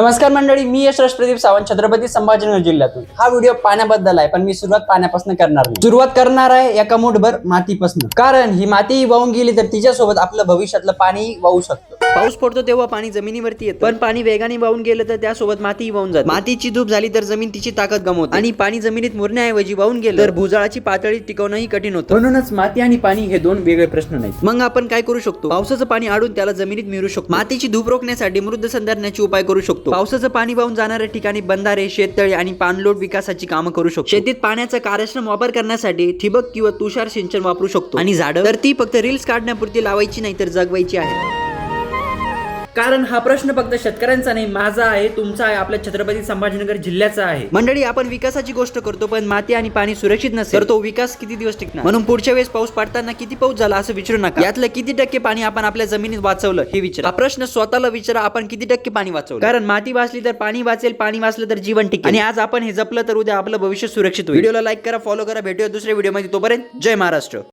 नमस्कार मंडळी, मी यशराज प्रदीप सावंत, छत्रपती संभाजीनगर जिल्ह्यातून. हा व्हिडिओ पाण्याबद्दल आहे, पण मी सुरुवात पाण्यापासून करणार नाही. सुरुवात करणार आहे एका मुठभर मातीपासून. कारण ही माती वाहून गेली तर तिच्यासोबत आपलं भविष्यातलं पाणी वाहू शकतं. पाऊस पडतो तेव्हा पाणी जमिनीवरती येतं, पण पाणी वेगाने वाहून गेलं तर त्यासोबत माती वाहून जाते. मातीची धूप झाली तर जमीन तिची ताकद गमावते आणि पाणी जमिनीत मुरण्याऐवजी वाहून गेलं तर भूजलाची पातळी टिकवणंही कठीण होतं. म्हणूनच माती आणि पाणी हे दोन वेगळे प्रश्न नाहीत. मग आपण काय करू शकतो? पावसाचं पाणी अडून त्याला जमिनीत मिळू शकतो. मातीची धूप रोखण्यासाठी मृद संधारणाचे उपाय करू शकतो. पावसाचं पाणी वाहून जाणाऱ्या ठिकाणी बंधारे, शेततळे आणि पाणलोट विकासाची कामं करू शकतो. शेतीत पाण्याचा कार्यक्षम वापर करण्यासाठी ठिबक किंवा तुषार सिंचन वापरू शकतो. आणि झाडं तर ती फक्त रील्स काढण्यापुरती लावायची नाही तर जगवायची आहे. कारण हा प्रश्न फक्त शेतकऱ्यांचा नाही, माझा आहे, तुमचा आहे, आपल्या छत्रपती संभाजीनगर जिल्ह्याचा आहे. मंडळी, आपण विकासाची गोष्ट करतो, पण माती आणि पाणी सुरक्षित नसेल तर तो विकास किती दिवस टिकणार? म्हणून पुढच्या वेळेस पाऊस पडताना किती पाऊस झाला असं विचारू नका, यातलं किती टक्के पाणी आपण आपल्या जमिनीत वाचवलं हे विचारा. हा प्रश्न स्वतःला विचारा, आपण किती टक्के पाणी वाचवलं. कारण माती वाचली तर पाणी वाचेल, पाणी वाचलं तर जीवन टिकेल. आणि आज आपण हे जपलं तर उद्या आपलं भविष्य सुरक्षित होईल. व्हिडिओला लाईक करा, फॉलो करा. भेटूया दुसऱ्या व्हिडिओमध्ये. तोपर्यंत जय महाराष्ट्र.